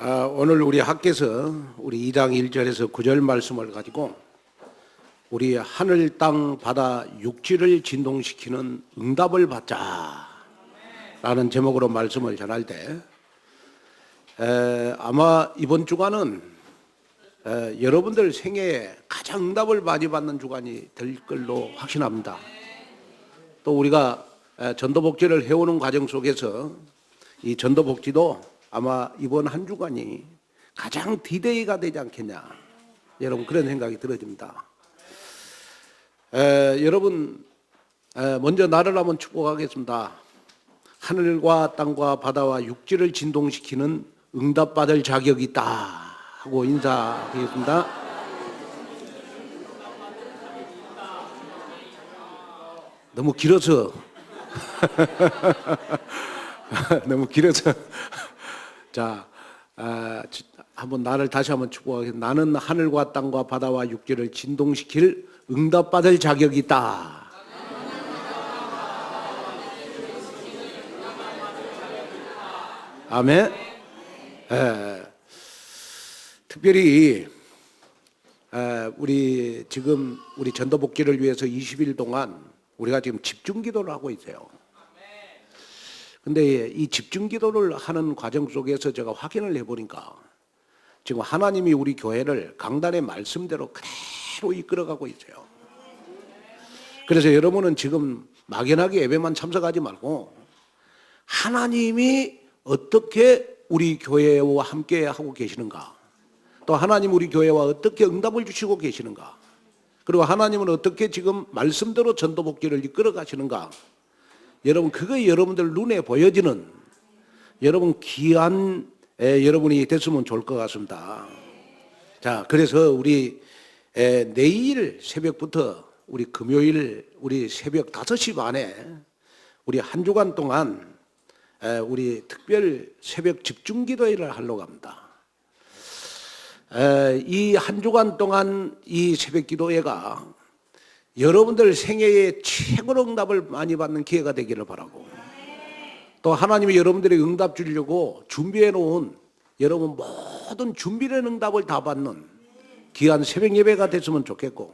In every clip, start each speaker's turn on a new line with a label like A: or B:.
A: 오늘 우리 학께서 우리 2장 1절에서 9절 말씀을 가지고 우리 하늘, 땅, 바다, 육지를 진동시키는 응답을 받자 라는 제목으로 말씀을 전할 때 아마 이번 주간은 여러분들 생애에 가장 응답을 많이 받는 주간이 될 걸로 확신합니다. 또 우리가 전도복지를 해오는 과정 속에서 이 전도복지도 아마 이번 한 주간이 가장 디데이가 되지 않겠냐, 여러분 그런 생각이 들어집니다. 여러분 먼저 나를 한번 축복하겠습니다. 하늘과 땅과 바다와 육지를 진동시키는 응답받을 자격이 있다 하고 인사드리겠습니다. 너무 길어서 너무 길어서 자, 한번 나를 다시 한번 축복하겠습니다. 나는 하늘과 땅과 바다와 육지를 진동시킬 응답받을 자격이 있다. 아멘. 특별히 우리 지금 우리 전도복지를 위해서 20일 동안 우리가 지금 집중기도를 하고 있어요. 근데 이 집중기도를 하는 과정 속에서 제가 확인을 해보니까 지금 하나님이 우리 교회를 강단의 말씀대로 그대로 이끌어가고 있어요. 그래서 여러분은 지금 막연하게 예배만 참석하지 말고 하나님이 어떻게 우리 교회와 함께 하고 계시는가, 또 하나님 우리 교회와 어떻게 응답을 주시고 계시는가, 그리고 하나님은 어떻게 지금 말씀대로 전도복지를 이끌어 가시는가, 여러분 그거 여러분들 눈에 보여지는 여러분 귀한 여러분이 됐으면 좋을 것 같습니다. 자, 그래서 우리 내일 새벽부터 우리 금요일 우리 새벽 5시 반에 우리 한 주간 동안 우리 특별 새벽 집중기도회를 하려고 합니다. 이 한 주간 동안 이 새벽 기도회가 여러분들 생애에 최고로 응답을 많이 받는 기회가 되기를 바라고, 또 하나님이 여러분들의 응답 주려고 준비해 놓은 여러분 모든 준비된 응답을 다 받는 귀한 새벽 예배가 됐으면 좋겠고,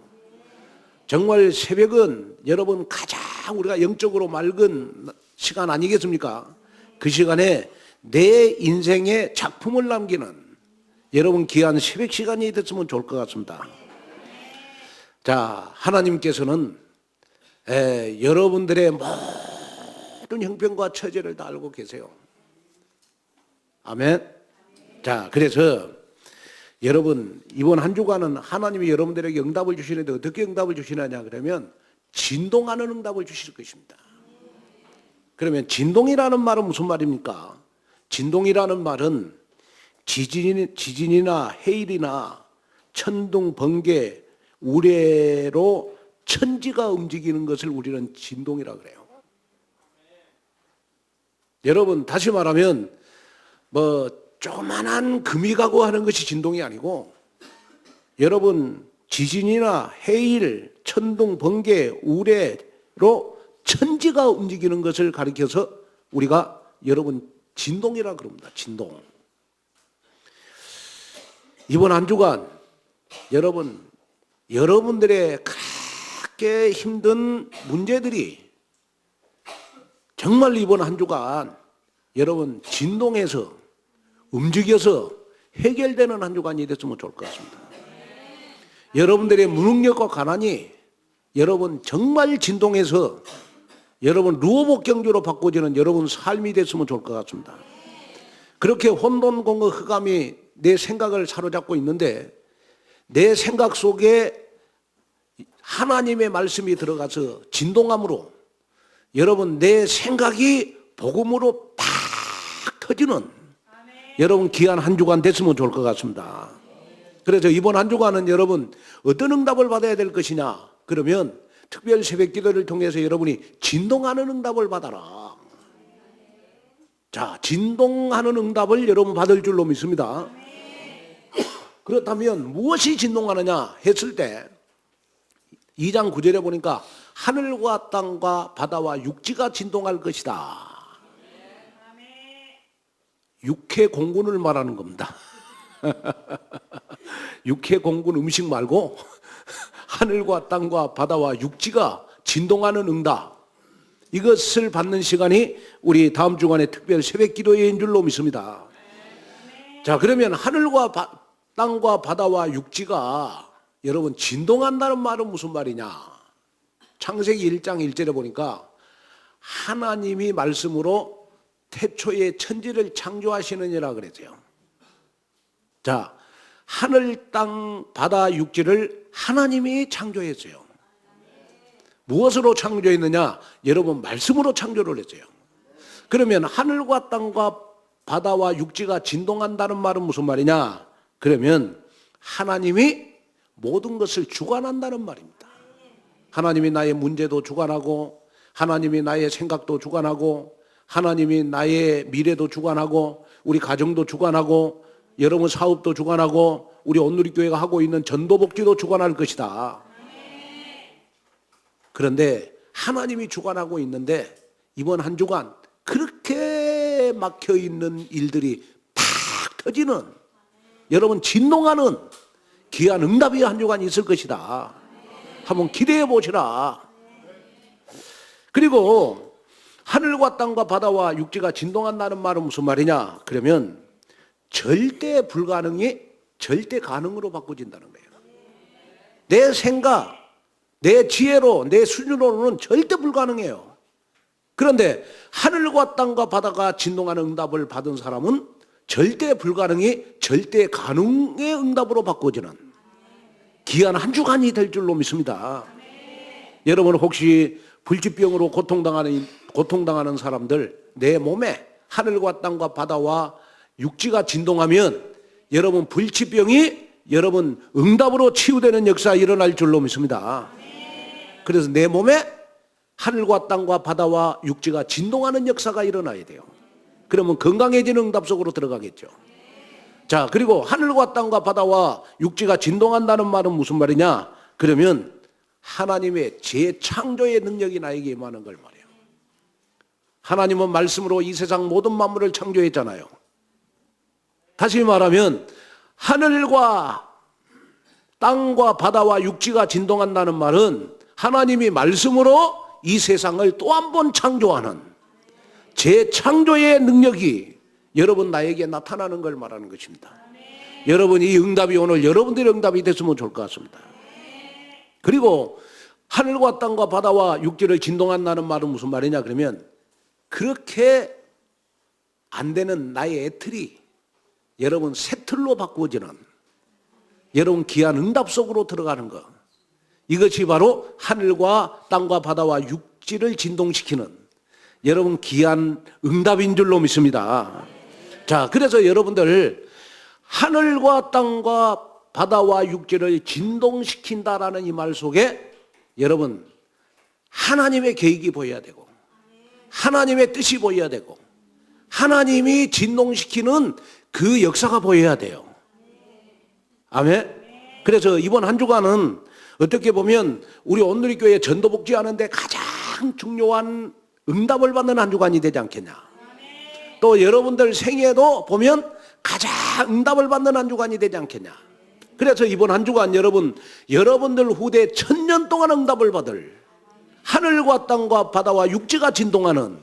A: 정말 새벽은 여러분 가장 우리가 영적으로 맑은 시간 아니겠습니까? 그 시간에 내 인생의 작품을 남기는 여러분 귀한 새벽 시간이 됐으면 좋을 것 같습니다. 자, 하나님께서는 여러분들의 모든 형편과 처지를 다 알고 계세요. 아멘. 자, 그래서 여러분 이번 한 주간은 하나님이 여러분들에게 응답을 주시는데 어떻게 응답을 주시느냐 그러면 진동하는 응답을 주실 것입니다. 그러면 진동이라는 말은 무슨 말입니까? 진동이라는 말은 지진이나 해일이나 천둥, 번개, 우레로 천지가 움직이는 것을 우리는 진동이라고 그래요. 여러분 다시 말하면 뭐 조그만한 금이 가고 하는 것이 진동이 아니고, 여러분 지진이나 해일, 천둥, 번개, 우레로 천지가 움직이는 것을 가리켜서 우리가 여러분 진동이라고 그럽니다. 진동. 이번 한 주간 여러분들의 그렇게 힘든 문제들이 정말 이번 한 주간 여러분 진동해서 움직여서 해결되는 한 주간이 됐으면 좋을 것 같습니다. 여러분들의 무능력과 가난이 여러분 정말 진동해서 여러분 루어복 경주로 바꿔지는 여러분 삶이 됐으면 좋을 것 같습니다. 그렇게 혼돈공허 흑암이 내 생각을 사로잡고 있는데 내 생각 속에 하나님의 말씀이 들어가서 진동함으로 여러분 내 생각이 복음으로 팍 터지는 여러분 귀한 한 주간 됐으면 좋을 것 같습니다. 그래서 이번 한 주간은 여러분 어떤 응답을 받아야 될 것이냐 그러면 특별 새벽 기도를 통해서 여러분이 진동하는 응답을 받아라. 자, 진동하는 응답을 여러분 받을 줄로 믿습니다. 그렇다면 무엇이 진동하느냐 했을 때 2장 9절에 보니까 하늘과 땅과 바다와 육지가 진동할 것이다. 육해 공군을 말하는 겁니다. 육해 공군 음식 말고 하늘과 땅과 바다와 육지가 진동하는 응답, 이것을 받는 시간이 우리 다음 주간의 특별 새벽 기도회인 줄로 믿습니다. 자, 그러면 하늘과 땅과 바다와 육지가 여러분 진동한다는 말은 무슨 말이냐? 창세기 1장 1절에 보니까 하나님이 말씀으로 태초에 천지를 창조하시느니라 그랬어요. 자, 하늘, 땅, 바다, 육지를 하나님이 창조했어요. 무엇으로 창조했느냐? 여러분 말씀으로 창조를 했어요. 그러면 하늘과 땅과 바다와 육지가 진동한다는 말은 무슨 말이냐? 그러면 하나님이 모든 것을 주관한다는 말입니다. 하나님이 나의 문제도 주관하고, 하나님이 나의 생각도 주관하고, 하나님이 나의 미래도 주관하고, 우리 가정도 주관하고, 여러분 사업도 주관하고, 우리 온누리교회가 하고 있는 전도복지도 주관할 것이다. 그런데 하나님이 주관하고 있는데 이번 한 주간 그렇게 막혀있는 일들이 탁 터지는, 여러분 진동하는 귀한 응답이 한 주간 있을 것이다. 한번 기대해 보시라. 그리고 하늘과 땅과 바다와 육지가 진동한다는 말은 무슨 말이냐? 그러면 절대 불가능이 절대 가능으로 바꿔진다는 거예요. 내 생각, 내 지혜로, 내 수준으로는 절대 불가능해요. 그런데 하늘과 땅과 바다가 진동하는 응답을 받은 사람은 절대 불가능이 절대 가능의 응답으로 바꿔지는 귀한 한 주간이 될 줄로 믿습니다. 여러분 혹시 불치병으로 고통당하는 사람들, 내 몸에 하늘과 땅과 바다와 육지가 진동하면 여러분 불치병이 여러분 응답으로 치유되는 역사가 일어날 줄로 믿습니다. 그래서 내 몸에 하늘과 땅과 바다와 육지가 진동하는 역사가 일어나야 돼요. 그러면 건강해지는 응답 속으로 들어가겠죠. 자, 그리고 하늘과 땅과 바다와 육지가 진동한다는 말은 무슨 말이냐? 그러면 하나님의 재창조의 능력이 나에게 임하는 걸 말해요. 하나님은 말씀으로 이 세상 모든 만물을 창조했잖아요. 다시 말하면 하늘과 땅과 바다와 육지가 진동한다는 말은 하나님이 말씀으로 이 세상을 또 한 번 창조하는 재창조의 능력이 여러분 나에게 나타나는 걸 말하는 것입니다. 여러분 이 응답이 오늘 여러분들의 응답이 됐으면 좋을 것 같습니다. 그리고 하늘과 땅과 바다와 육지를 진동한다는 말은 무슨 말이냐? 그러면 그렇게 안 되는 나의 애틀이 여러분 새 틀로 바꾸어지는, 여러분 귀한 응답 속으로 들어가는 것, 이것이 바로 하늘과 땅과 바다와 육지를 진동시키는 여러분 귀한 응답인 줄로 믿습니다. 자, 그래서 여러분들 하늘과 땅과 바다와 육지를 진동시킨다라는 이 말 속에 여러분 하나님의 계획이 보여야 되고, 하나님의 뜻이 보여야 되고, 하나님이 진동시키는 그 역사가 보여야 돼요. 아멘. 그래서 이번 한 주간은 어떻게 보면 우리 온누리교회 전도복지하는데 가장 중요한 응답을 받는 한 주간이 되지 않겠냐. 또 여러분들 생애도 보면 가장 응답을 받는 한 주간이 되지 않겠냐. 그래서 이번 한 주간 여러분들 후대 1000년 동안 응답을 받을 하늘과 땅과 바다와 육지가 진동하는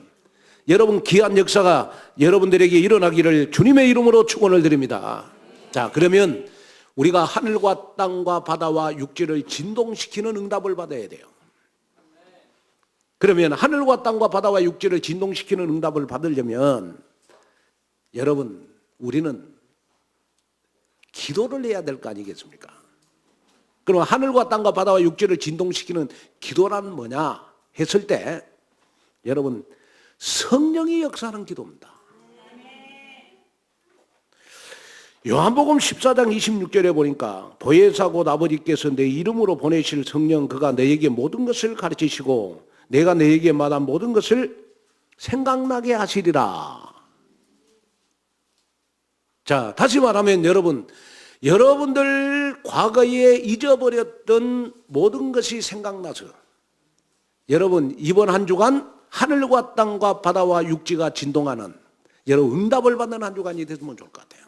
A: 여러분 귀한 역사가 여러분들에게 일어나기를 주님의 이름으로 축원을 드립니다. 자, 그러면 우리가 하늘과 땅과 바다와 육지를 진동시키는 응답을 받아야 돼요. 그러면 하늘과 땅과 바다와 육지를 진동시키는 응답을 받으려면 여러분 우리는 기도를 해야 될 거 아니겠습니까? 그럼 하늘과 땅과 바다와 육지를 진동시키는 기도란 뭐냐 했을 때 여러분 성령이 역사하는 기도입니다. 요한복음 14장 26절에 보니까 보혜사 곧 아버지께서 내 이름으로 보내실 성령 그가 너에게 모든 것을 가르치시고 내가 너에게 말한 모든 것을 생각나게 하시리라. 자, 다시 말하면 여러분들 과거에 잊어버렸던 모든 것이 생각나서 여러분 이번 한 주간 하늘과 땅과 바다와 육지가 진동하는 여러분 응답을 받는 한 주간이 됐으면 좋을 것 같아요.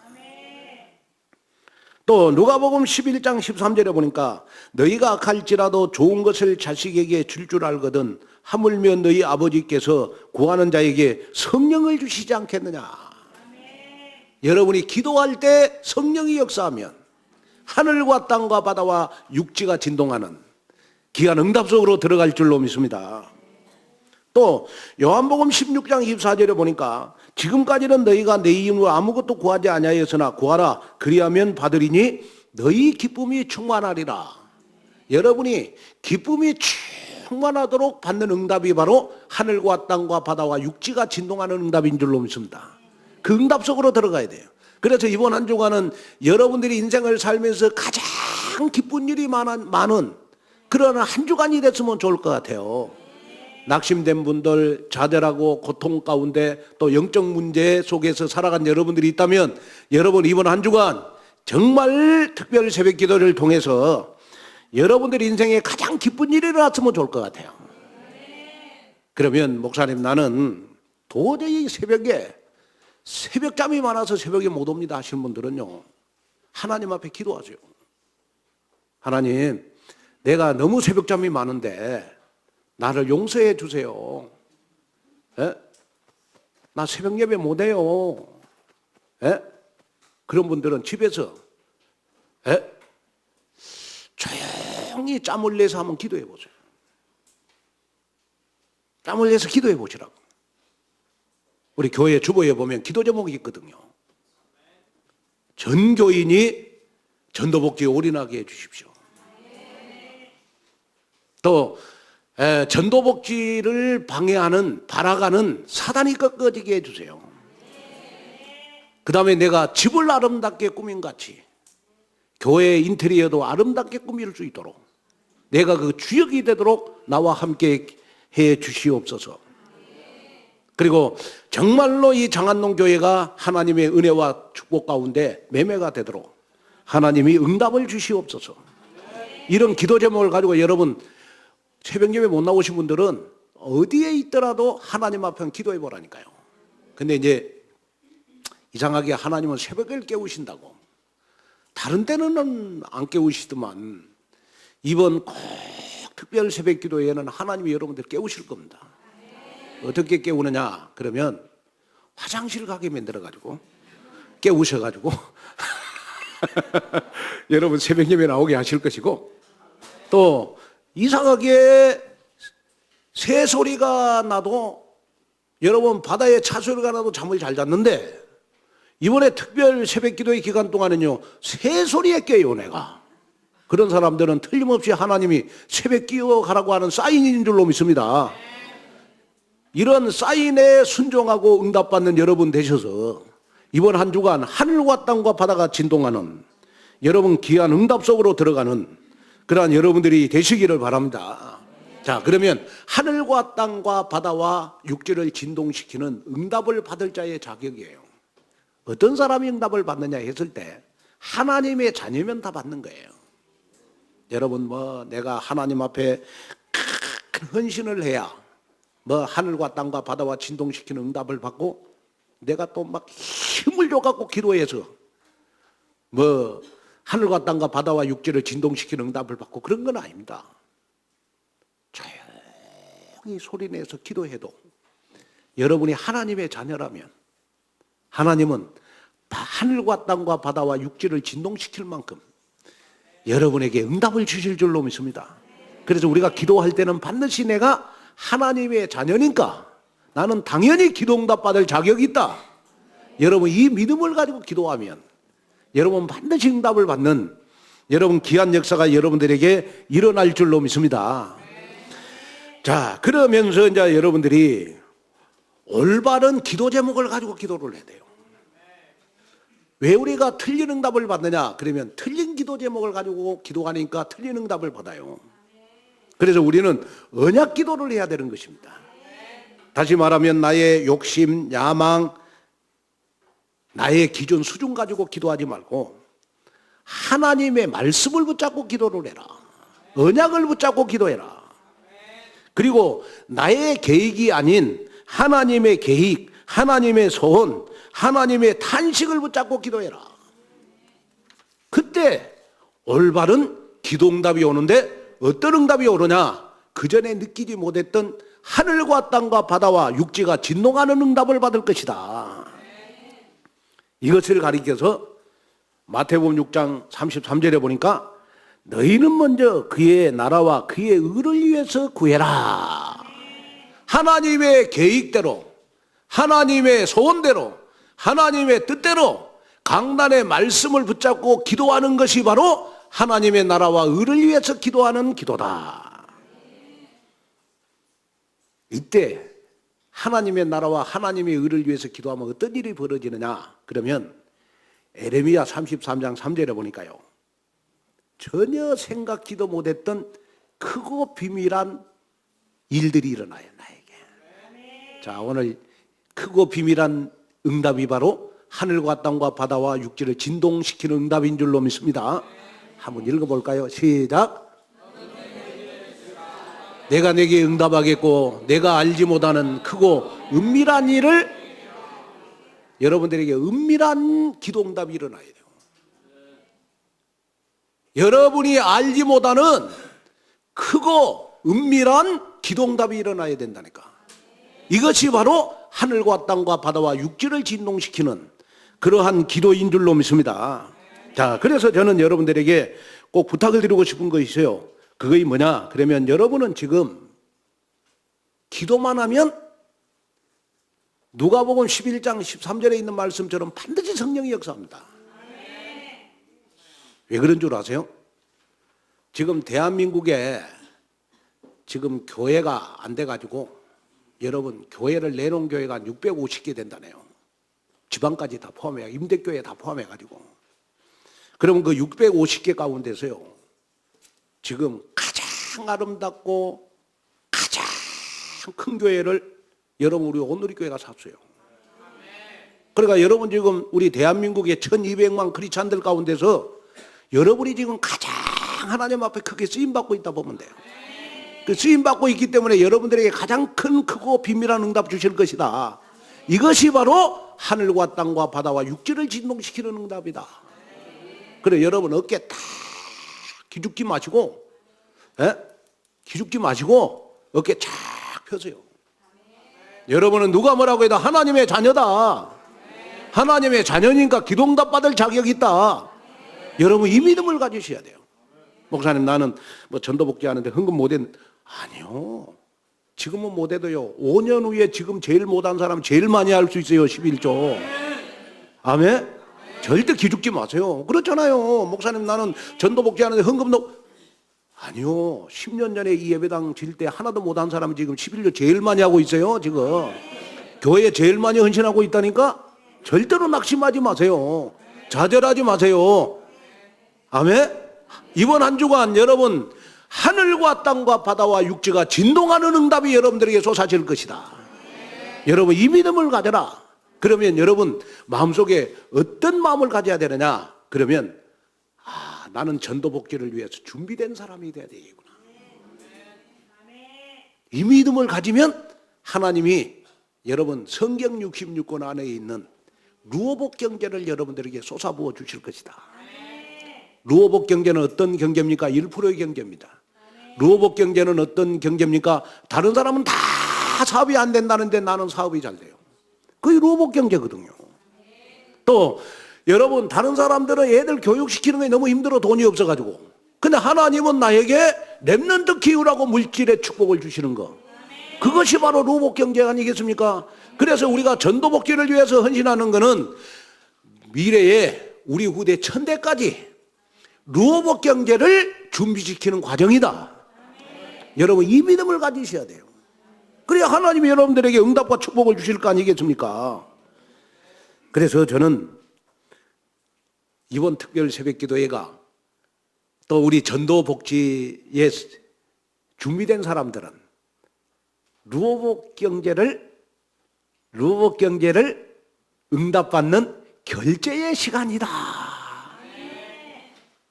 A: 또 누가복음 11장 13절에 보니까 너희가 악할지라도 좋은 것을 자식에게 줄 줄 알거든 하물며 너희 아버지께서 구하는 자에게 성령을 주시지 않겠느냐. 여러분이 기도할 때 성령이 역사하면 하늘과 땅과 바다와 육지가 진동하는 귀한 응답 속으로 들어갈 줄로 믿습니다. 또 요한복음 16장 24절에 보니까 지금까지는 너희가 내 이름으로 아무것도 구하지 아니하였으나 구하라 그리하면 받으리니 너희 기쁨이 충만하리라. 여러분이 기쁨이 충만하도록 받는 응답이 바로 하늘과 땅과 바다와 육지가 진동하는 응답인 줄로 믿습니다. 그 응답 속으로 들어가야 돼요. 그래서 이번 한 주간은 여러분들이 인생을 살면서 가장 기쁜 일이 많은 그런 한 주간이 됐으면 좋을 것 같아요. 낙심된 분들, 좌절하고 고통 가운데 또 영적 문제 속에서 살아간 여러분들이 있다면 여러분 이번 한 주간 정말 특별 새벽 기도를 통해서 여러분들 인생에 가장 기쁜 일이 일어났으면 좋을 것 같아요. 그러면 목사님 나는 도저히 새벽잠이 많아서 새벽에 못 옵니다 하시는 분들은요, 하나님 앞에 기도하세요. 하나님, 내가 너무 새벽잠이 많은데 나를 용서해 주세요. 에? 나 새벽 예배 못 해요. 에? 그런 분들은 집에서 조용히 짬을 내서 한번 기도해 보세요. 짬을 내서 기도해 보시라고. 우리 교회 주보에 보면 기도 제목이 있거든요. 전 교인이 전도복지에 올인하게 해주십시오. 또 전도복지를 방해하는 발악하는 사단이 꺾어지게 해주세요. 그 다음에 내가 집을 아름답게 꾸민 같이 교회 인테리어도 아름답게 꾸밀 수 있도록 내가 그 주역이 되도록 나와 함께 해 주시옵소서. 그리고 정말로 이 장안동 교회가 하나님의 은혜와 축복 가운데 매매가 되도록 하나님이 응답을 주시옵소서. 이런 기도 제목을 가지고 여러분 새벽 예배 못 나오신 분들은 어디에 있더라도 하나님 앞에 기도해 보라니까요. 근데 이제 이상하게 하나님은 새벽을 깨우신다고 다른 때는 안 깨우시더만 이번 꼭 특별 새벽 기도에는 하나님이 여러분들 깨우실 겁니다. 어떻게 깨우느냐 그러면 화장실 가게 만들어가지고 깨우셔가지고 여러분 새벽 예배 나오게 하실 것이고, 또 이상하게 새 소리가 나도 여러분 바다에 차 소리가 나도 잠을 잘 잤는데 이번에 특별 새벽 기도의 기간 동안은요 새 소리에 깨요 내가. 그런 사람들은 틀림없이 하나님이 새벽 기도 가라고 하는 사인인 줄로 믿습니다. 이런 사인에 순종하고 응답받는 여러분 되셔서 이번 한 주간 하늘과 땅과 바다가 진동하는 여러분 귀한 응답 속으로 들어가는 그러한 여러분들이 되시기를 바랍니다. 자, 그러면 하늘과 땅과 바다와 육지를 진동시키는 응답을 받을 자의 자격이에요. 어떤 사람이 응답을 받느냐 했을 때 하나님의 자녀면 다 받는 거예요. 여러분 내가 하나님 앞에 큰 헌신을 해야 하늘과 땅과 바다와 진동시키는 응답을 받고 내가 또 막 힘을 줘갖고 기도해서 하늘과 땅과 바다와 육지를 진동시키는 응답을 받고 그런 건 아닙니다. 조용히 소리내서 기도해도 여러분이 하나님의 자녀라면 하나님은 하늘과 땅과 바다와 육지를 진동시킬 만큼 여러분에게 응답을 주실 줄로 믿습니다. 그래서 우리가 기도할 때는 반드시 내가 하나님의 자녀니까 나는 당연히 기도 응답 받을 자격이 있다. 여러분 이 믿음을 가지고 기도하면 여러분 반드시 응답을 받는 여러분 귀한 역사가 여러분들에게 일어날 줄로 믿습니다. 자, 그러면서 이제 여러분들이 올바른 기도 제목을 가지고 기도를 해야 돼요. 왜 우리가 틀린 응답을 받느냐? 그러면 틀린 기도 제목을 가지고 기도하니까 틀린 응답을 받아요. 그래서 우리는 언약 기도를 해야 되는 것입니다. 다시 말하면 나의 욕심, 야망, 나의 기준, 수준 가지고 기도하지 말고 하나님의 말씀을 붙잡고 기도를 해라. 언약을 붙잡고 기도해라. 그리고 나의 계획이 아닌 하나님의 계획, 하나님의 소원, 하나님의 탄식을 붙잡고 기도해라. 그때 올바른 기도응답이 오는데 어떤 응답이 오느냐? 그전에 느끼지 못했던 하늘과 땅과 바다와 육지가 진동하는 응답을 받을 것이다. 이것을 가리켜서 마태복음 6장 33절에 보니까 너희는 먼저 그의 나라와 그의 의를 위해서 구해라. 하나님의 계획대로, 하나님의 소원대로, 하나님의 뜻대로 강단의 말씀을 붙잡고 기도하는 것이 바로 하나님의 나라와 의를 위해서 기도하는 기도다. 이때 하나님의 나라와 하나님의 의를 위해서 기도하면 어떤 일이 벌어지느냐? 그러면 에레미야 33장 3절에 보니까요, 전혀 생각지도 못했던 크고 비밀한 일들이 일어나요, 나에게. 자, 오늘 크고 비밀한 응답이 바로 하늘과 땅과 바다와 육지를 진동시키는 응답인 줄로 믿습니다. 한번 읽어볼까요? 시작. 내가 내게 응답하겠고 내가 알지 못하는 크고 은밀한 일을, 여러분들에게 은밀한 기도응답이 일어나야 돼요. 여러분이 알지 못하는 크고 은밀한 기도응답이 일어나야 된다니까. 이것이 바로 하늘과 땅과 바다와 육지를 진동시키는 그러한 기도인 줄로 믿습니다. 자, 그래서 저는 여러분들에게 꼭 부탁을 드리고 싶은 거 있어요. 그것이 뭐냐? 그러면 여러분은 지금 기도만 하면 누가복음 11장 13절에 있는 말씀처럼 반드시 성령이 역사합니다. 왜 그런 줄 아세요? 지금 대한민국에 지금 교회가 안 돼가지고, 여러분 교회를 내놓은 교회가 650개 된다네요. 지방까지 다 포함해, 임대교회 다 포함해가지고. 그러면 그 650개 가운데서요, 지금 가장 아름답고 가장 큰 교회를 여러분 우리 온누리교회가 샀어요. 그러니까 여러분 지금 우리 대한민국의 1200만 크리스찬들 가운데서 여러분이 지금 가장 하나님 앞에 크게 쓰임받고 있다 보면 돼요. 그 쓰임받고 있기 때문에 여러분들에게 가장 큰 크고 비밀한 응답 주실 것이다. 이것이 바로 하늘과 땅과 바다와 육지를 진동시키는 응답이다. 그래, 여러분 어깨 딱 기죽지 마시고, 기죽지 마시고 어깨 쫙 펴세요. 여러분은 누가 뭐라고 해도 하나님의 자녀다. 하나님의 자녀니까 기도응답 받을 자격이 있다. 여러분 이 믿음을 가지셔야 돼요. 목사님, 나는 뭐 전도복지 하는데 헌금 못했. 아니요, 지금은 못해도요 5년 후에 지금 제일 못한 사람 제일 많이 할 수 있어요. 11조. 아멘. 절대 기죽지 마세요. 그렇잖아요. 목사님, 나는 전도복지 하는데 헌금도. 아니요, 10년 전에 이 예배당 질 때 하나도 못한 사람이 지금 11조 제일 많이 하고 있어요. 지금 교회에 제일 많이 헌신하고 있다니까. 절대로 낙심하지 마세요. 좌절하지 마세요. 아멘. 이번 한 주간 여러분 하늘과 땅과 바다와 육지가 진동하는 응답이 여러분들에게 쏟아질 것이다. 여러분 이 믿음을 가져라. 그러면 여러분 마음속에 어떤 마음을 가져야 되느냐? 그러면 나는 전도복지를 위해서 준비된 사람이 돼야 되겠구나. 이 믿음을 가지면 하나님이 여러분 성경 66권 안에 있는 루어복 경제를 여러분들에게 쏟아부어 주실 것이다. 루어복 경제는 어떤 경제입니까? 1%의 경제입니다. 루어복 경제는 어떤 경제입니까? 다른 사람은 다 사업이 안 된다는데 나는 사업이 잘 돼요. 그게 루어복 경제거든요. 또 여러분 다른 사람들은 애들 교육시키는 게 너무 힘들어, 돈이 없어가지고. 근데 하나님은 나에게 렘넌트 키우라고 물질의 축복을 주시는 거. 그것이 바로 루어복 경제 아니겠습니까? 그래서 우리가 전도복지를 위해서 헌신하는 거는 미래에 우리 후대 천대까지 루어복 경제를 준비시키는 과정이다. 여러분 이 믿음을 가지셔야 돼요. 그래야 하나님이 여러분들에게 응답과 축복을 주실 거 아니겠습니까? 그래서 저는 이번 특별 새벽기도회가 또 우리 전도복지에 준비된 사람들은 루어복 경제를 응답받는 결제의 시간이다.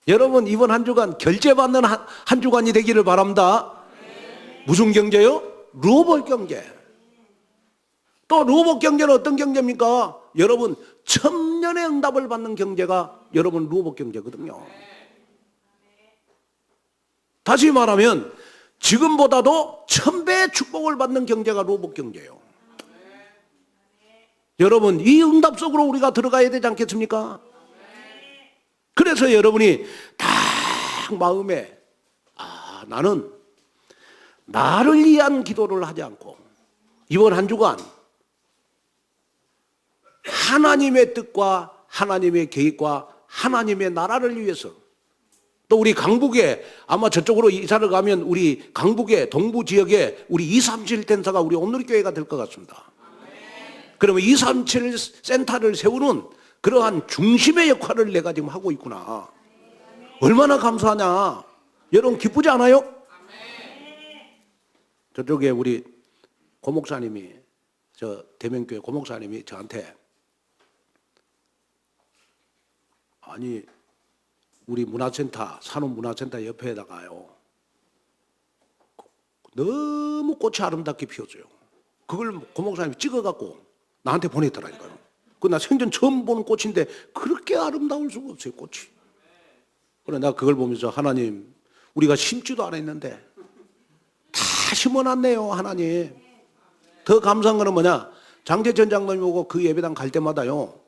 A: 여러분 이번 한 주간 결제받는 한 주간이 되기를 바랍니다. 무슨 경제요? 루어복 경제. 또 로봇 경제는 어떤 경제입니까? 여러분, 천년의 응답을 받는 경제가 여러분 로봇 경제거든요. 다시 말하면 지금보다도 1000배의 축복을 받는 경제가 로봇 경제예요. 여러분, 이 응답 속으로 우리가 들어가야 되지 않겠습니까? 그래서 여러분이 딱 마음에 나는 나를 위한 기도를 하지 않고 이번 한 주간 하나님의 뜻과 하나님의 계획과 하나님의 나라를 위해서, 또 우리 강북에 아마 저쪽으로 이사를 가면 우리 강북의 동부 지역에 우리 237 센터가 우리 온누리교회가 될 것 같습니다. 그러면 237 센터를 세우는 그러한 중심의 역할을 내가 지금 하고 있구나. 얼마나 감사하냐. 여러분 기쁘지 않아요? 저쪽에 우리 고목사님이, 저 대명교회 고목사님이 저한테, 아니 우리 문화센터, 산업문화센터 옆에다가요 너무 꽃이 아름답게 피었어요. 그걸 고목사님이 찍어갖고 나한테 보냈더라니까요. 그 나 생전 처음 보는 꽃인데 그렇게 아름다울 수가 없어요, 꽃이. 그래 내가 그걸 보면서, 하나님, 우리가 심지도 않았는데 다 심어놨네요, 하나님. 더 감사한 거는 뭐냐, 장재천 장로님 오고 그 예배당 갈 때마다요,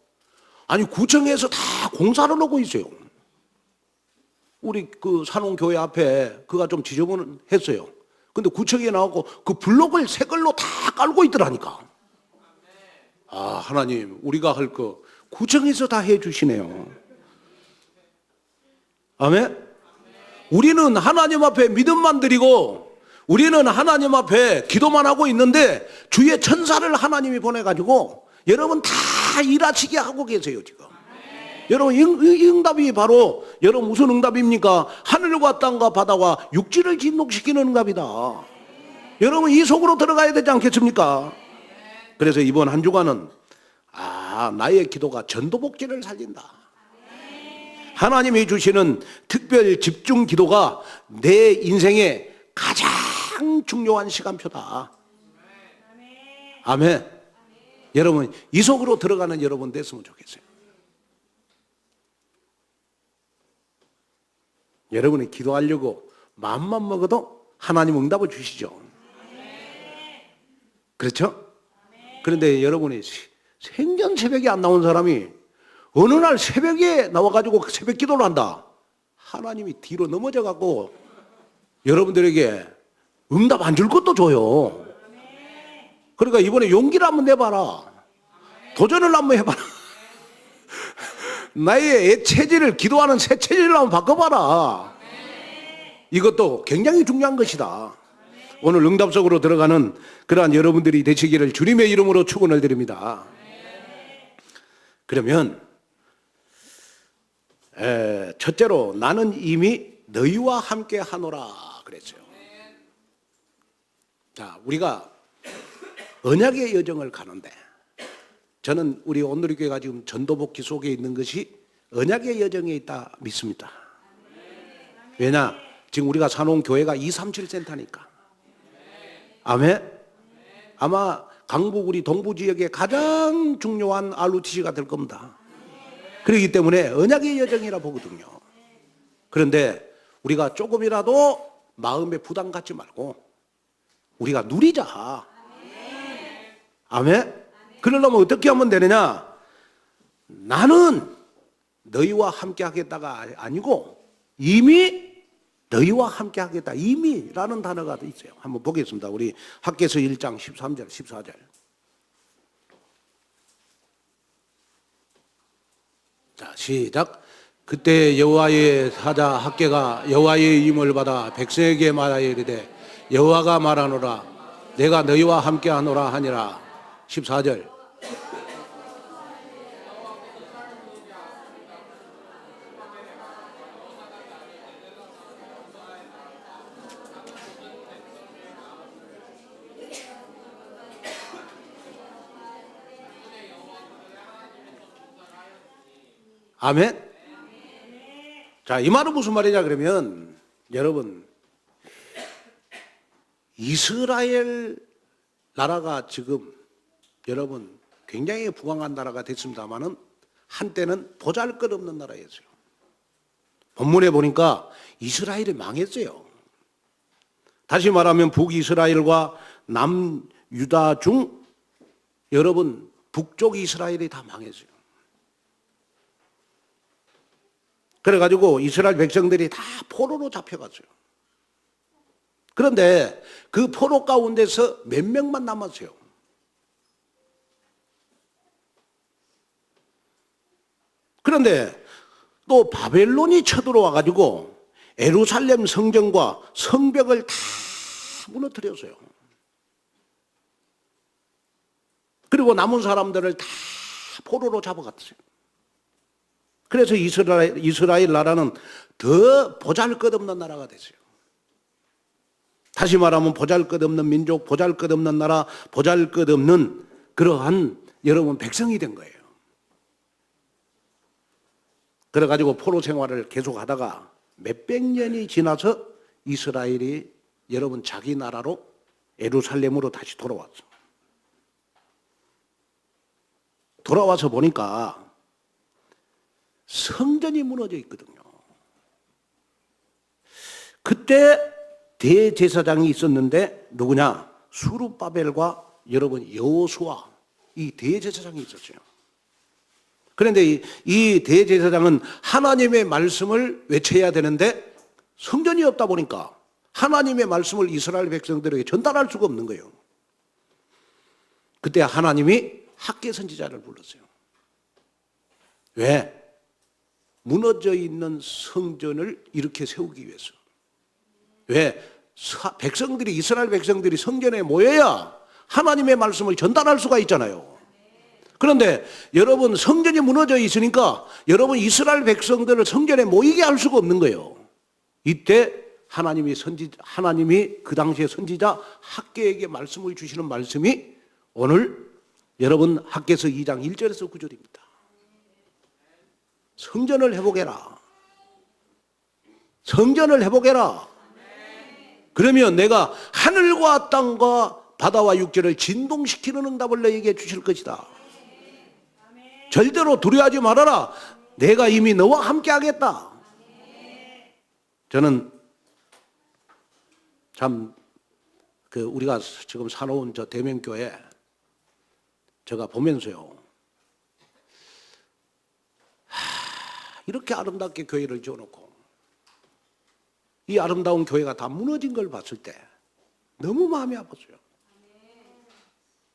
A: 아니 구청에서 다 공사를 하고 있어요. 우리 그 산홍교회 앞에 그가 좀 지저분했어요. 근데 구청에 나오고 그 블록을 새 걸로 다 깔고 있더라니까. 하나님, 우리가 할 거 구청에서 다 해주시네요. 아멘? 우리는 하나님 앞에 믿음만 드리고 우리는 하나님 앞에 기도만 하고 있는데 주의 천사를 하나님이 보내가지고 여러분 다 일하시게 하고 계세요, 지금. 여러분, 이 응답이 바로, 여러분 무슨 응답입니까? 하늘과 땅과 바다와 육지를 진동시키는 응답이다. 여러분 이 속으로 들어가야 되지 않겠습니까? 그래서 이번 한 주간은 나의 기도가 전도복지를 살린다. 하나님이 주시는 특별 집중 기도가 내 인생의 가장 중요한 시간표다. 아멘. 여러분 이 속으로 들어가는 여러분 됐으면 좋겠어요. 여러분이 기도하려고 마음만 먹어도 하나님 응답을 주시죠. 그렇죠? 그런데 여러분이 생전 새벽에 안 나온 사람이 어느 날 새벽에 나와가지고 새벽 기도를 한다. 하나님이 뒤로 넘어져갖고 여러분들에게 응답 안 줄 것도 줘요. 그러니까 이번에 용기를 한번 내봐라. 도전을 한번 해봐라. 나의 체질을, 기도하는 새 체질을 한번 바꿔봐라. 이것도 굉장히 중요한 것이다. 오늘 응답 속으로 들어가는 그러한 여러분들이 되시기를 주님의 이름으로 축원을 드립니다. 그러면 첫째로 나는 이미 너희와 함께 하노라 그랬어요. 자, 우리가 언약의 여정을 가는데, 저는 우리 온누리교회가 지금 전도복지 속에 있는 것이 언약의 여정에 있다 믿습니다. 왜냐? 지금 우리가 사놓은 교회가 237 센터니까. 아멘. 아마 강북 우리 동부 지역의 가장 중요한 RUTC가 될 겁니다. 그렇기 때문에 언약의 여정이라 보거든요. 그런데 우리가 조금이라도 마음에 부담 갖지 말고 우리가 누리자. 아멘. 그러려면 어떻게 하면 되느냐? 나는 너희와 함께 하겠다가 아니고 이미 너희와 함께 하겠다. 이미라는 단어가 있어요. 한번 보겠습니다. 우리 학개서 1장 13절 14절. 자, 시작. 그때 여호와의 사자 학개가 여호와의 임을 받아 백성에게 말하여 이르되 여호와가 말하노라 내가 너희와 함께 하노라 하니라. 14절. 아멘. 자, 이 말은 무슨 말이냐 그러면, 여러분 이스라엘 나라가 지금 여러분 굉장히 부강한 나라가 됐습니다마는 한때는 보잘것없는 나라였어요. 본문에 보니까 이스라엘이 망했어요. 다시 말하면 북이스라엘과 남유다 중 여러분 북쪽 이스라엘이 다 망했어요. 그래가지고 이스라엘 백성들이 다 포로로 잡혀갔어요. 그런데 그 포로 가운데서 몇 명만 남았어요. 그런데 또 바벨론이 쳐들어와가지고 예루살렘 성전과 성벽을 다 무너뜨렸어요. 그리고 남은 사람들을 다 포로로 잡아갔어요. 그래서 이스라엘 나라는 더 보잘것없는 나라가 됐어요. 다시 말하면 보잘것없는 민족, 보잘것없는 나라, 보잘것없는 그러한 여러분 백성이 된 거예요. 그래가지고 포로 생활을 계속하다가 몇백 년이 지나서 이스라엘이 여러분 자기 나라로 예루살렘으로 다시 돌아왔어. 돌아와서 보니까 성전이 무너져 있거든요. 그때 대제사장이 있었는데 누구냐? 수룹바벨과 여러분 여호수아 이 대제사장이 있었어요. 그런데 이 대제사장은 하나님의 말씀을 외쳐야 되는데 성전이 없다 보니까 하나님의 말씀을 이스라엘 백성들에게 전달할 수가 없는 거예요. 그때 하나님이 학개 선지자를 불렀어요. 왜? 무너져 있는 성전을 이렇게 세우기 위해서. 왜? 백성들이 이스라엘 백성들이 성전에 모여야 하나님의 말씀을 전달할 수가 있잖아요. 그런데 여러분 성전이 무너져 있으니까 여러분 이스라엘 백성들을 성전에 모이게 할 수가 없는 거예요. 이때 하나님이 그 당시에 선지자 학개에게 말씀을 주시는 말씀이 오늘 여러분 학개서 2장 1절에서 9절입니다. 성전을 회복해라. 성전을 회복해라. 그러면 내가 하늘과 땅과 바다와 육지를 진동시키는 응답을 너에게 주실 것이다. 절대로 두려워하지 말아라. 내가 이미 너와 함께 하겠다. 저는 참 우리가 지금 사놓은 저 대명교회 제가 보면서요. 이렇게 아름답게 교회를 지어놓고 이 아름다운 교회가 다 무너진 걸 봤을 때 너무 마음이 아팠어요.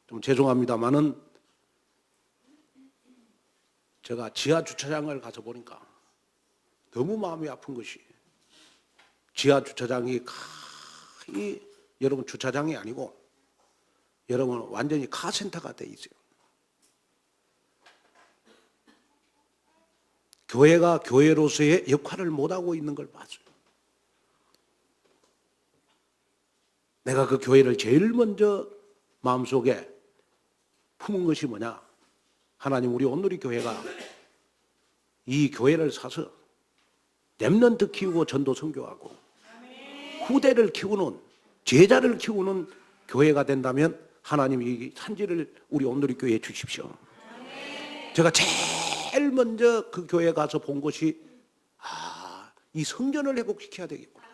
A: 좀 죄송합니다만은 제가 지하 주차장을 가서 보니까 너무 마음이 아픈 것이 지하 주차장이 여러분 주차장이 아니고 여러분 완전히 카센터가 돼 있어요. 교회가 교회로서의 역할을 못하고 있는 걸 봤어요. 내가 그 교회를 제일 먼저 마음속에 품은 것이 뭐냐? 하나님 우리 온누리 교회가 이 교회를 사서 렘넌트 키우고 전도 선교하고 후대를 키우는 제자를 키우는 교회가 된다면 하나님 이 산지를 우리 온누리 교회에 주십시오. 제가 제일 먼저 그 교회에 가서 본 것이 이 성전을 회복시켜야 되겠구나.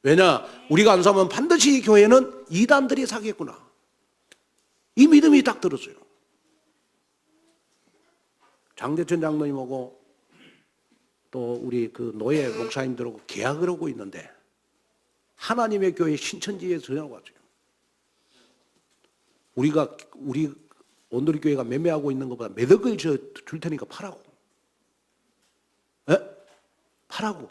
A: 왜냐? 우리가 안 사면 반드시 이 교회는 이단들이 사겠구나. 이 믿음이 딱 들었어요. 장대천 장로님하고 또 우리 그 노예 목사님들하고 계약을 하고 있는데 하나님의 교회 신천지에 전화가 왔어요. 우리 온누리 교회가 매매하고 있는 것보다 몇 억을 줄 테니까 파라고. 에? 파라고.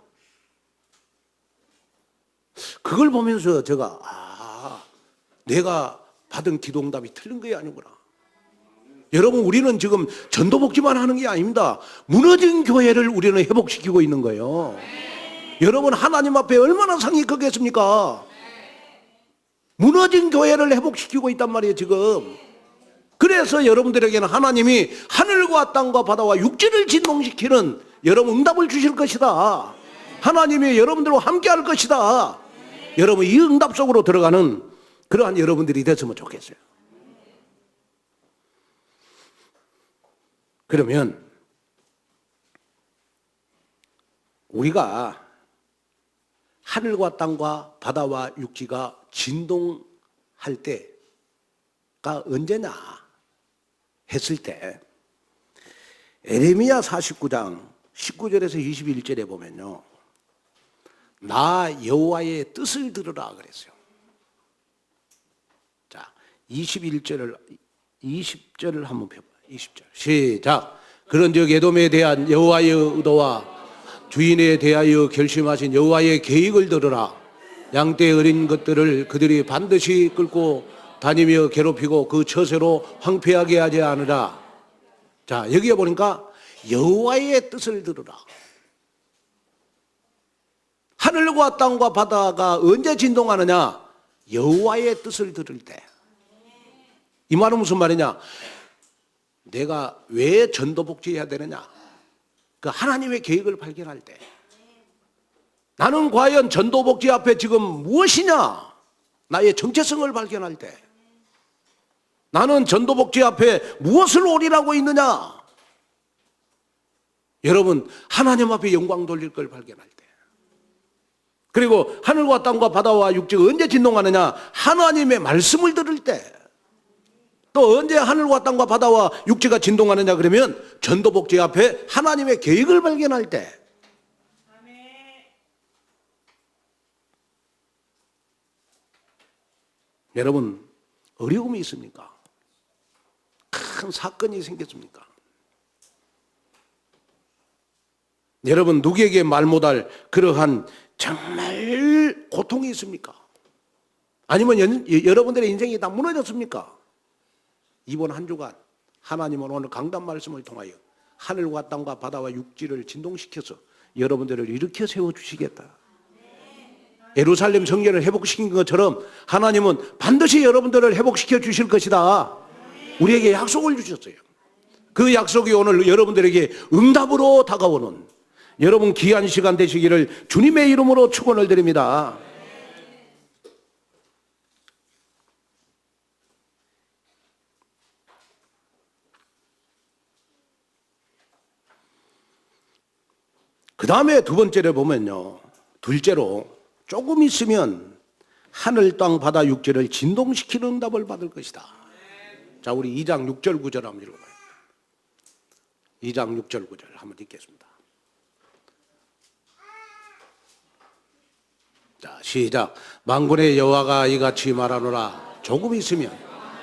A: 그걸 보면서 제가 내가 받은 기도응답이 틀린 게 아니구나. 여러분 우리는 지금 전도복지만 하는 게 아닙니다. 무너진 교회를 우리는 회복시키고 있는 거예요. 여러분 하나님 앞에 얼마나 상이 크겠습니까? 무너진 교회를 회복시키고 있단 말이에요 지금. 그래서 여러분들에게는 하나님이 하늘과 땅과 바다와 육지를 진동시키는 여러분 응답을 주실 것이다. 하나님이 여러분들과 함께 할 것이다. 여러분 이 응답 속으로 들어가는 그러한 여러분들이 됐으면 좋겠어요. 그러면 우리가 하늘과 땅과 바다와 육지가 진동할 때가 언제냐 했을 때 에레미야 49장 19절에서 21절에 보면요. 나 여호와의 뜻을 들으라 그랬어요. 자, 20절을 한번 펴봐. 20절. 시작. 그런즉 에돔에 대한 여호와의 의도와 주인에 대하여 결심하신 여호와의 계획을 들으라. 양떼 어린 것들을 그들이 반드시 끌고 다니며 괴롭히고 그 처세로 황폐하게 하지 않으라. 자, 여기에 보니까 여호와의 뜻을 들으라. 하늘과 땅과 바다가 언제 진동하느냐? 여호와의 뜻을 들을 때. 이 말은 무슨 말이냐? 내가 왜 전도복지해야 되느냐? 그 하나님의 계획을 발견할 때 나는 과연 전도복지 앞에 지금 무엇이냐? 나의 정체성을 발견할 때 나는 전도복지 앞에 무엇을 오리라고 있느냐? 여러분 하나님 앞에 영광 돌릴 걸 발견할 때 그리고 하늘과 땅과 바다와 육지가 언제 진동하느냐? 하나님의 말씀을 들을 때 또 언제 하늘과 땅과 바다와 육지가 진동하느냐 그러면 전도복지 앞에 하나님의 계획을 발견할 때 여러분 어려움이 있습니까? 큰 사건이 생겼습니까? 여러분 누구에게 말 못할 그러한 정말 고통이 있습니까? 아니면 여러분들의 인생이 다 무너졌습니까? 이번 한 주간 하나님은 오늘 강단 말씀을 통하여 하늘과 땅과 바다와 육지를 진동시켜서 여러분들을 일으켜 세워주시겠다. 예루살렘 성전을 회복시킨 것처럼 하나님은 반드시 여러분들을 회복시켜 주실 것이다. 우리에게 약속을 주셨어요. 그 약속이 오늘 여러분들에게 응답으로 다가오는 여러분 귀한 시간 되시기를 주님의 이름으로 축원을 드립니다. 그 다음에 두 번째를 보면요. 둘째로 조금 있으면 하늘, 땅, 바다, 육지를 진동시키는 응답을 받을 것이다. 자, 우리 2장 6절 9절 한번 읽어봐요. 2장 6절 9절 한번 읽겠습니다. 자, 시작. 만군의 여호와가 이같이 말하노라. 조금 있으면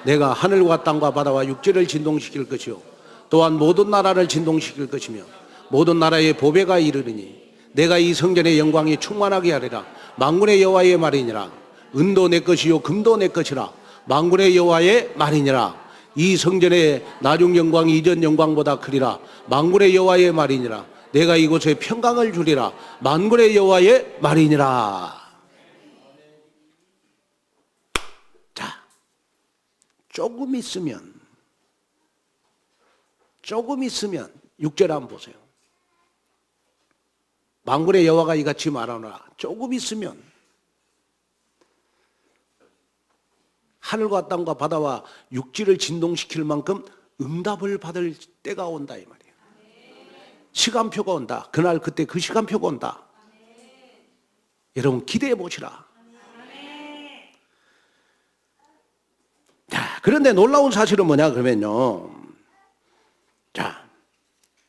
A: 내가 하늘과 땅과 바다와 육지를 진동시킬 것이요 또한 모든 나라를 진동시킬 것이며 모든 나라의 보배가 이르리니 내가 이 성전의 영광이 충만하게 하리라. 만군의 여호와의 말이니라. 은도 내 것이요 금도 내 것이라. 만군의 여호와의 말이니라. 이 성전의 나중 영광이 이전 영광보다 크리라. 만군의 여호와의 말이니라. 내가 이곳에 평강을 주리라. 만군의 여호와의 말이니라. 자, 조금 있으면 6절 한번 보세요. 만군의 여호와가 이같이 말하노라. 조금 있으면 하늘과 땅과 바다와 육지를 진동시킬 만큼 응답을 받을 때가 온다 이 말이에요. 시간표가 온다. 그날 그때 그 시간표가 온다. 여러분 기대해 보시라. 자, 그런데 놀라운 사실은 뭐냐 그러면요. 자,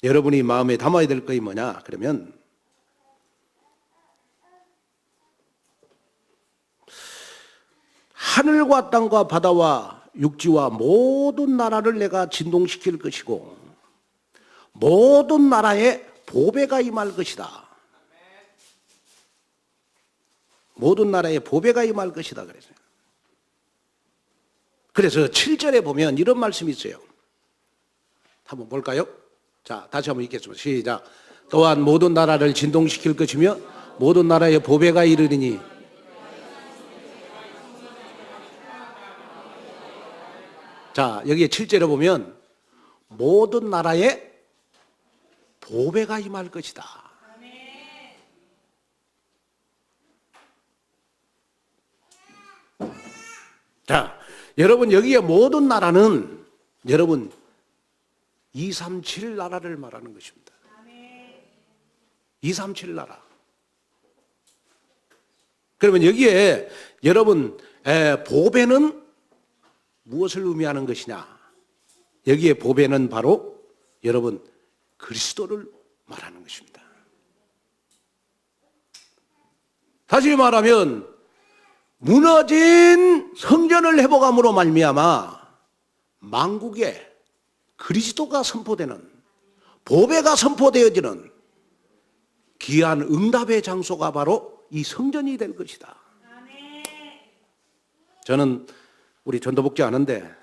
A: 여러분이 마음에 담아야 될 것이 뭐냐 그러면 하늘과 땅과 바다와 육지와 모든 나라를 내가 진동시킬 것이고 모든 나라에 보배가 임할 것이다. 모든 나라에 보배가 임할 것이다 그랬어요. 그래서 7절에 보면 이런 말씀이 있어요. 한번 볼까요? 자, 다시 한번 읽겠습니다. 시작. 또한 모든 나라를 진동시킬 것이며 모든 나라에 보배가 이르리니 자, 여기에 7절에 보면 모든 나라에 보배가 임할 것이다. 자, 여러분 여기에 모든 나라는 여러분 237 나라를 말하는 것입니다. 237 나라. 그러면 여기에 여러분 보배는 무엇을 의미하는 것이냐? 여기에 보배는 바로 여러분 그리스도를 말하는 것입니다. 다시 말하면 무너진 성전을 회복함으로 말미암아 만국에 그리스도가 선포되는, 보배가 선포되어지는 귀한 응답의 장소가 바로 이 성전이 될 것이다. 저는 우리 전도복지 하는데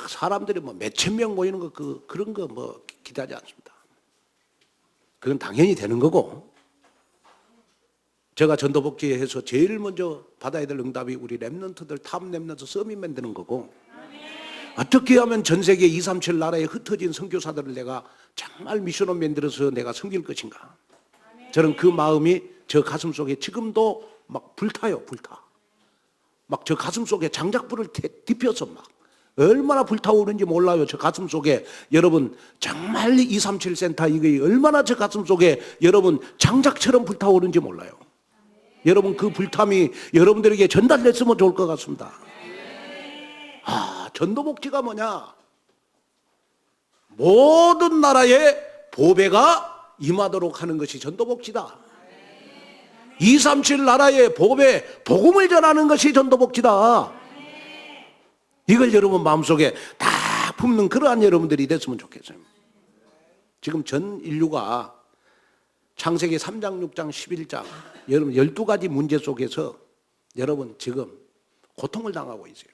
A: 사람들이 몇천 명 모이는 거 그런 거 기대하지 않습니다. 그건 당연히 되는 거고, 제가 전도복지에서 제일 먼저 받아야 될 응답이 우리 랩런트들 탑 랩런트 서밋 만드는 거고, 어떻게 하면 전 세계 237 나라에 흩어진 선교사들을 내가 정말 미션을 만들어서 내가 섬길 것인가. 저는 그 마음이 저 가슴 속에 지금도 막 불타요. 불타. 막 저 가슴 속에 장작불을 뒤펴서 막 얼마나 불타오르는지 몰라요. 저 가슴 속에 여러분 정말 237 센터 이게 얼마나 저 가슴 속에 여러분 장작처럼 불타오르는지 몰라요. 여러분 그 불탐이 여러분들에게 전달됐으면 좋을 것 같습니다. 전도복지가 뭐냐? 모든 나라에 보배가 임하도록 하는 것이 전도복지다. 237 나라의 보배, 복음을 전하는 것이 전도복지다. 이걸 여러분 마음속에 다 품는 그러한 여러분들이 됐으면 좋겠어요. 지금 전 인류가 창세기 3장, 6장, 11장 여러분 12가지 문제 속에서 여러분 지금 고통을 당하고 있어요.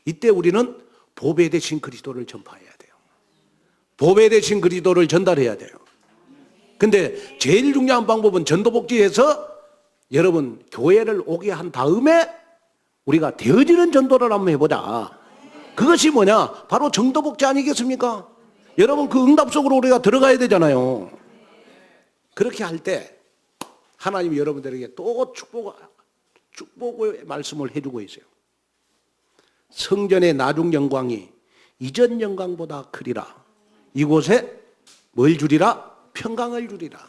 A: 이때 우리는 보배 대신 그리스도를 전파해야 돼요. 보배 대신 그리스도를 전달해야 돼요. 근데 제일 중요한 방법은 전도복지에서 여러분 교회를 오게 한 다음에 우리가 되어지는 전도를 한번 해보자. 그것이 뭐냐? 바로 전도복지 아니겠습니까? 여러분 그 응답 속으로 우리가 들어가야 되잖아요. 그렇게 할 때 하나님이 여러분들에게 또 축복의 말씀을 해주고 있어요. 성전의 나중 영광이 이전 영광보다 크리라. 이곳에 뭘 주리라? 평강을 주리라.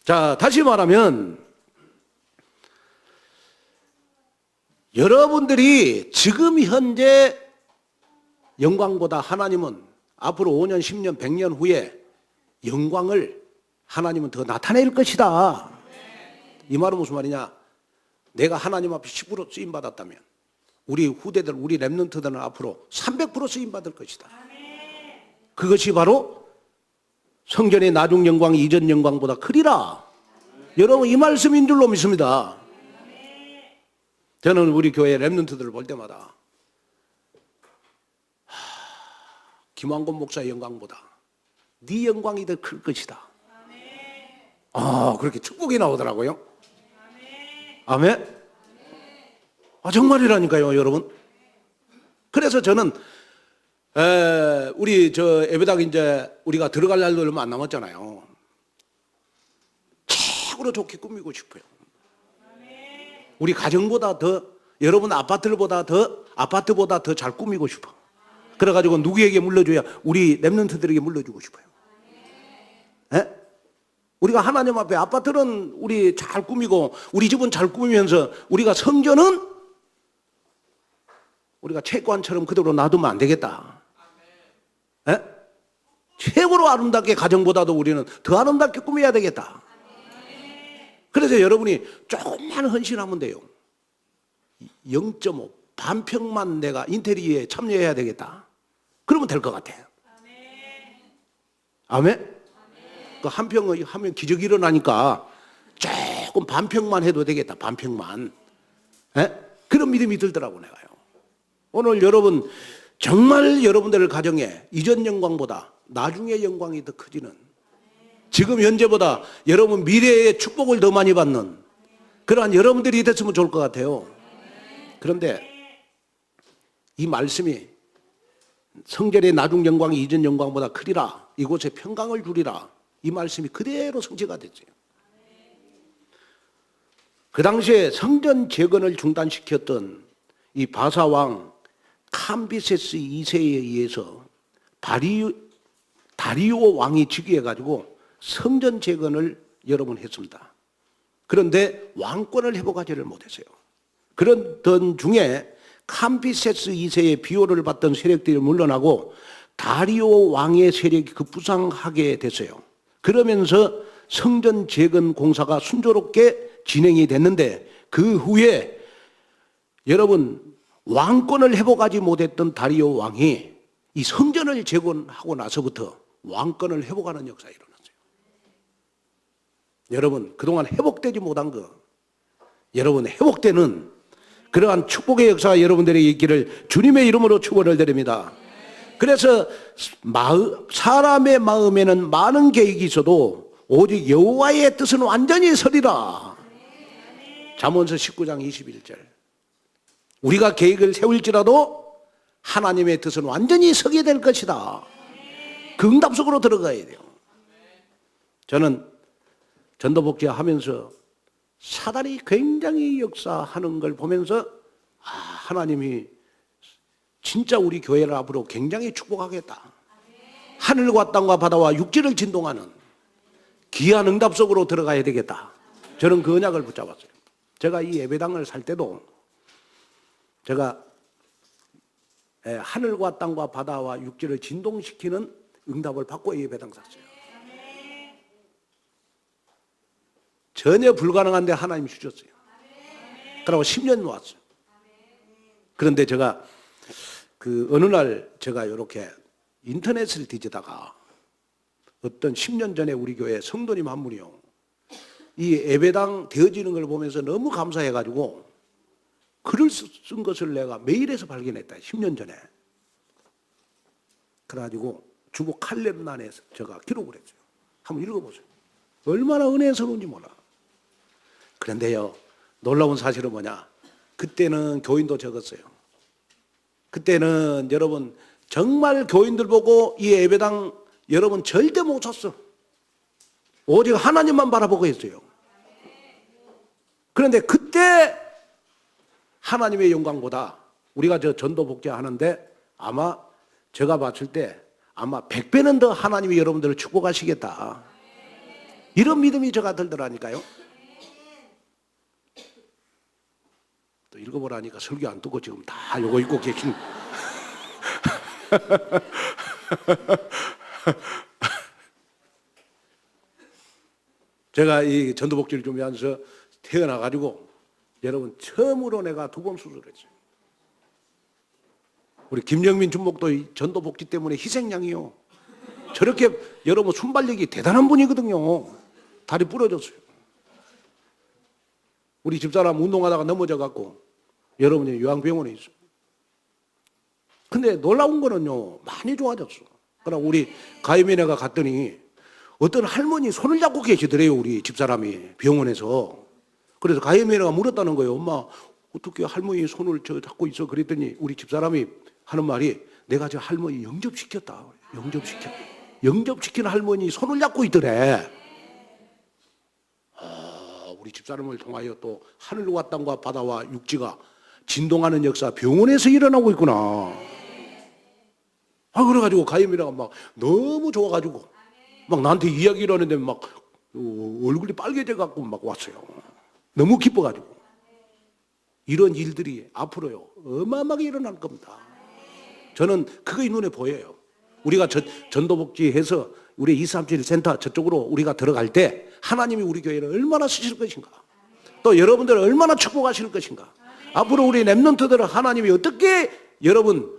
A: 자, 다시 말하면 여러분들이 지금 현재 영광보다 하나님은 앞으로 5년, 10년, 100년 후에 영광을 하나님은 더 나타낼 것이다. 이 말은 무슨 말이냐? 내가 하나님 앞에 10% 쓰임받았다면 우리 후대들, 우리 랩런트들은 앞으로 300% 쓰임받을 것이다. 그것이 바로 성전의 나중 영광이 이전 영광보다 크리라. 여러분 이 말씀인 줄로 믿습니다. 저는 우리 교회 랩런트들을 볼 때마다 김왕곤 목사의 영광보다 네 영광이 더 클 것이다. 그렇게 축복이 나오더라고요. 아멘. 정말이라니까요, 여러분. 그래서 저는 우리 예배당 이제 우리가 들어갈 날도 얼마 안 남았잖아요. 최고로 좋게 꾸미고 싶어요. 우리 가정보다 더, 여러분 아파트보다 더 잘 꾸미고 싶어. 그래가지고 누구에게 물려줘야? 우리 랩런트들에게 물려주고 싶어요. 에? 우리가 하나님 앞에 아파트는 우리 잘 꾸미고 우리 집은 잘 꾸미면서 우리가 성전은 우리가 채권처럼 그대로 놔두면 안 되겠다. 에? 최고로 아름답게 가정보다도 우리는 더 아름답게 꾸며야 되겠다. 그래서 여러분이 조금만 헌신하면 돼요. 0.5 반평만 내가 인테리어에 참여해야 되겠다. 그러면 될 것 같아요. 아멘? 그 한 평을 하면 기적이 일어나니까 조금 반평만 해도 되겠다. 반평만. 에? 그런 믿음이 들더라고 내가요. 오늘 여러분 정말 여러분들 가정에 이전 영광보다 나중의 영광이 더 커지는, 지금 현재보다 여러분 미래의 축복을 더 많이 받는 그러한 여러분들이 됐으면 좋을 것 같아요. 그런데 이 말씀이 성전의 나중 영광이 이전 영광보다 크리라, 이곳에 평강을 주리라, 이 말씀이 그대로 성취가 됐어요. 그 당시에 성전 재건을 중단시켰던 이 바사왕 캄비세스 2세에 의해서 다리오 왕이 즉위해가지고 성전 재건을 여러 번 했습니다. 그런데 왕권을 회복하지를 못했어요. 그런 중에 캄비세스 2세의 비호를 받던 세력들이 물러나고 다리오 왕의 세력이 급부상하게 됐어요. 그러면서 성전 재건 공사가 순조롭게 진행이 됐는데 그 후에 여러분 왕권을 회복하지 못했던 다리오 왕이 이 성전을 재건하고 나서부터 왕권을 회복하는 역사가 일어났어요. 여러분 그동안 회복되지 못한 거 여러분 회복되는 그러한 축복의 역사가 여러분들에게 있기를 주님의 이름으로 축원을 드립니다. 그래서 사람의 마음에는 많은 계획이 있어도 오직 여호와의 뜻은 완전히 서리라. 잠언서 19장 21절. 우리가 계획을 세울지라도 하나님의 뜻은 완전히 서게 될 것이다. 그 응답 속으로 들어가야 돼요. 저는 전도복지 하면서 사단이 굉장히 역사하는 걸 보면서 하나님이 진짜 우리 교회를 앞으로 굉장히 축복하겠다. 하늘과 땅과 바다와 육지를 진동하는 귀한 응답 속으로 들어가야 되겠다. 저는 그 언약을 붙잡았어요. 제가 이 예배당을 살 때도 제가 하늘과 땅과 바다와 육지를 진동시키는 응답을 받고 예배당 샀어요. 전혀 불가능한데 하나님이 주셨어요. 그러고 10년 놓았어요. 그런데 제가 어느 날 제가 이렇게 인터넷을 뒤지다가 어떤 10년 전에 우리 교회 성도님 한 분이요. 이 예배당 되어지는 걸 보면서 너무 감사해가지고 글을 쓴 것을 내가 메일에서 발견했다. 10년 전에. 그래가지고 주보 칼럼란에 제가 기록을 했어요. 한번 읽어보세요. 얼마나 은혜스러운지 몰라. 그런데요, 놀라운 사실은 뭐냐. 그때는 교인도 적었어요. 그때는 여러분 정말 교인들 보고 이 예배당 여러분 절대 못 쳤어. 오직 하나님만 바라보고 있어요. 그런데 그때 하나님의 영광보다 우리가 저 전도 복제하는데 아마 제가 봤을 때 아마 100배는 더 하나님이 여러분들을 축복하시겠다. 이런 믿음이 제가 들더라니까요. 또 읽어보라니까 설교 안 듣고 지금 다 요거 읽고 계신. 제가 이 전도복지를 준비하면서 태어나가지고 여러분 처음으로 내가 2번 수술했어요. 우리 김영민 주목도 이 전도복지 때문에 희생양이요. 저렇게 여러분 순발력이 대단한 분이거든요. 다리 부러졌어요. 우리 집사람 운동하다가 넘어져갖고 여러분이 요양병원에 있어요. 근데 놀라운 거는요, 많이 좋아졌어. 그러나 우리 가이민회가 갔더니 어떤 할머니 손을 잡고 계시더래요, 우리 집사람이 병원에서. 그래서 가이민회가 물었다는 거예요. 엄마, 어떻게 할머니 손을 잡고 있어? 그랬더니 우리 집사람이 하는 말이 내가 저 할머니 영접시켰다. 영접시킨 할머니 손을 잡고 있더래. 우리 집사람을 통하여 또 하늘과 땅과 바다와 육지가 진동하는 역사 병원에서 일어나고 있구나. 그래가지고 가임이라가 막 너무 좋아가지고 막 나한테 이야기를 하는데 막 얼굴이 빨개져갖고 막 왔어요. 너무 기뻐가지고. 이런 일들이 앞으로요 어마어마하게 일어날 겁니다. 저는 그게 눈에 보여요. 우리가 전도복지해서 우리 237 센터 저쪽으로 우리가 들어갈 때 하나님이 우리 교회를 얼마나 쓰실 것인가, 또 여러분들을 얼마나 축복하실 것인가, 앞으로 우리 렘넌트들을 하나님이 어떻게 여러분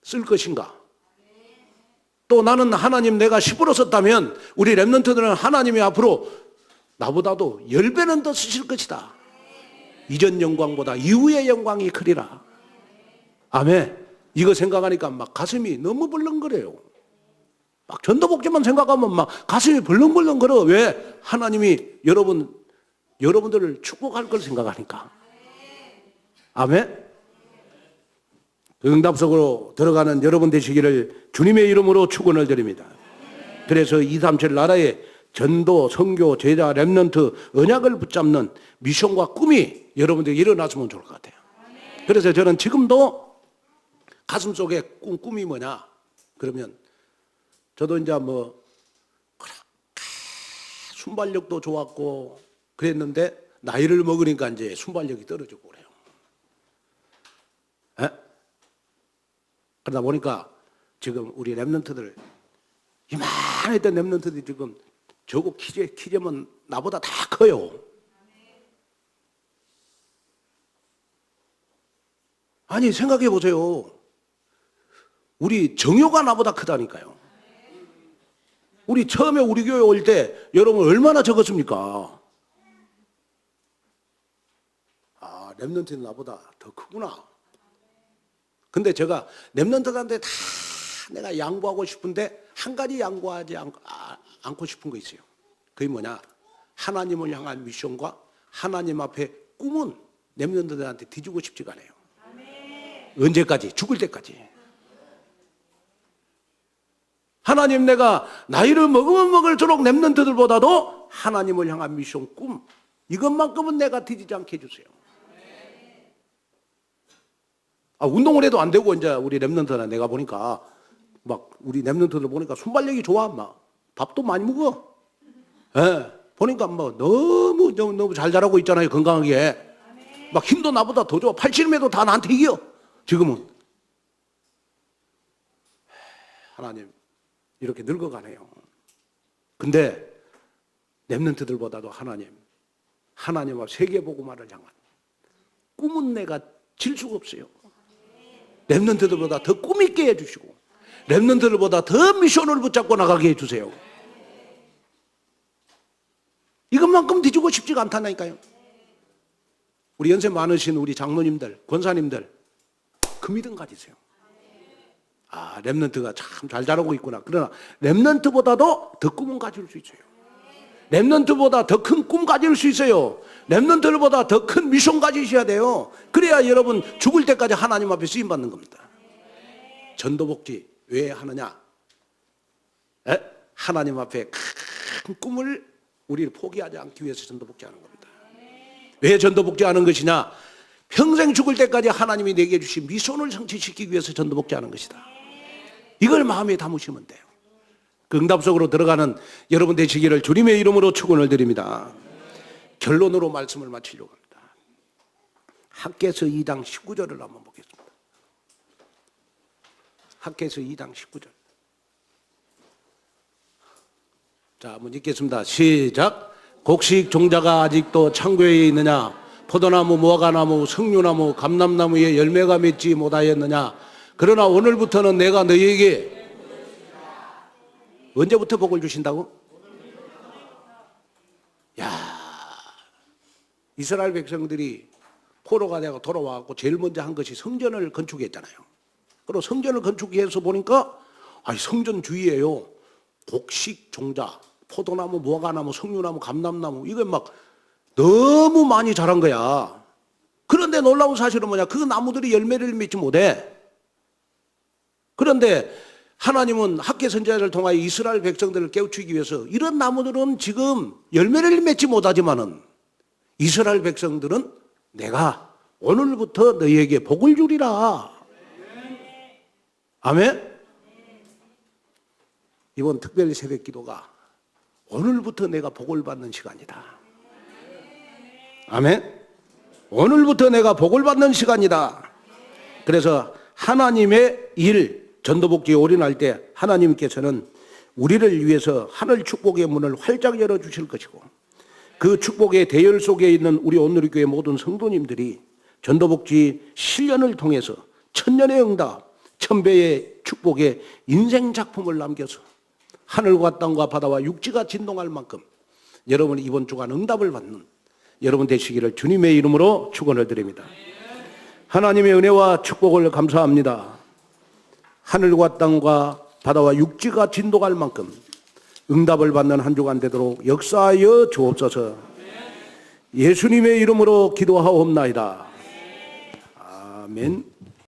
A: 쓸 것인가, 또 나는 하나님 내가 10% 썼다면 우리 렘넌트들은 하나님이 앞으로 나보다도 10배는 더 쓰실 것이다. 이전 영광보다 이후의 영광이 크리라. 아멘. 이거 생각하니까 막 가슴이 너무 벌렁거려요. 막 전도복지만 생각하면 막 가슴이 벌렁벌렁거려. 왜? 하나님이 여러분들을 축복할 걸 생각하니까. 아멘. 응답 속으로 들어가는 여러분 되시기를 주님의 이름으로 축원을 드립니다. 그래서 237 나라의 전도, 선교, 제자, 렘넌트, 언약을 붙잡는 미션과 꿈이 여러분들이 일어났으면 좋을 것 같아요. 그래서 저는 지금도 가슴속에 꿈이 뭐냐 그러면 저도 이제 뭐 그렇게 순발력도 좋았고 그랬는데 나이를 먹으니까 이제 순발력이 떨어지고 그래요. 에? 그러다 보니까 지금 우리 랩런트들 이만했던 랩런트들이 지금 저거 키재면 나보다 다 커요. 아니 생각해 보세요. 우리 정효가 나보다 크다니까요. 우리 처음에 우리 교회 올 때 여러분 얼마나 적었습니까? 아, 랩런트는 나보다 더 크구나. 근데 제가 랩런트들한테 다 내가 양보하고 싶은데 한 가지 양보하지 않고 싶은 거 있어요. 그게 뭐냐? 하나님을 향한 미션과 하나님 앞에 꿈은 랩런트들한테 뒤주고 싶지가 않아요. 언제까지? 죽을 때까지. 하나님 내가 나이를 먹으면 먹을수록 랩런트들보다도 하나님을 향한 미션 꿈 이것만큼은 내가 뒤지지 않게 해주세요. 운동을 해도 안 되고 이제 우리 랩런트나 내가 보니까 막 우리 랩런트들 보니까 순발력이 좋아. 막 밥도 많이 먹어. 예. 보니까 뭐 너무 잘 자라고 있잖아요. 건강하게. 막 힘도 나보다 더 좋아. 80에도 다 나한테 이겨. 지금은. 하나님 이렇게 늙어가네요. 근데 랩런트들보다도 하나님 앞 세계복음화를 향한 꿈은 내가 질 수가 없어요. 랩런트들보다 더 꿈 있게 해주시고 랩런트들보다 더 미션을 붙잡고 나가게 해주세요. 이것만큼 뒤주고 싶지가 않다니까요. 우리 연세 많으신 우리 장로님들, 권사님들 그 믿음 가지세요. 아, 랩런트가 참 잘 자라고 있구나. 그러나 랩런트보다도 더 꿈은 가질 수 있어요. 랩런트보다 더 큰 꿈 가질 수 있어요. 랩런트보다 더 큰 미션 가지셔야 돼요. 그래야 여러분 죽을 때까지 하나님 앞에 쓰임받는 겁니다. 전도복지 왜 하느냐? 하나님 앞에 큰 꿈을 우리를 포기하지 않기 위해서 전도복지하는 겁니다. 왜 전도복지하는 것이냐? 평생 죽을 때까지 하나님이 내게 주신 미션을 성취시키기 위해서 전도복지하는 것이다. 이걸 마음에 담으시면 돼요. 그 응답 속으로 들어가는 여러분 되시기를 주님의 이름으로 축원을 드립니다. 결론으로 말씀을 마치려고 합니다. 학개서 2장 19절을 한번 보겠습니다. 학개서 2장 19절. 자, 한번 읽겠습니다. 시작. 곡식 종자가 아직도 창고에 있느냐? 포도나무, 무화과나무, 석류나무, 감람나무에 열매가 맺지 못하였느냐? 그러나 오늘부터는 내가 너희에게 언제부터 복을 주신다고? 야, 이스라엘 백성들이 포로가 되고 돌아와서 제일 먼저 한 것이 성전을 건축했잖아요. 그리고 성전을 건축해서 보니까 성전 주위에요 곡식 종자, 포도나무, 무화과나무, 석류나무, 감람나무 이거 막 너무 많이 자란 거야. 그런데 놀라운 사실은 뭐냐? 그 나무들이 열매를 맺지 못해. 그런데 하나님은 학개 선지자를 통하여 이스라엘 백성들을 깨우치기 위해서 이런 나무들은 지금 열매를 맺지 못하지만은 이스라엘 백성들은 내가 오늘부터 너희에게 복을 주리라. 아멘? 이번 특별 새벽 기도가 오늘부터 내가 복을 받는 시간이다. 아멘? 오늘부터 내가 복을 받는 시간이다. 그래서 하나님의 일, 전도복지에 올인할 때 하나님께서는 우리를 위해서 하늘 축복의 문을 활짝 열어주실 것이고 그 축복의 대열 속에 있는 우리 온누리교회 모든 성도님들이 전도복지 실련을 통해서 천년의 응답, 천배의 축복의 인생 작품을 남겨서 하늘과 땅과 바다와 육지가 진동할 만큼 여러분이 이번 주간 응답을 받는 여러분 되시기를 주님의 이름으로 축원을 드립니다. 하나님의 은혜와 축복을 감사합니다. 하늘과 땅과 바다와 육지가 진동할 만큼 응답을 받는 한 주간 되도록 역사하여 주옵소서. 예수님의 이름으로 기도하옵나이다. 아멘.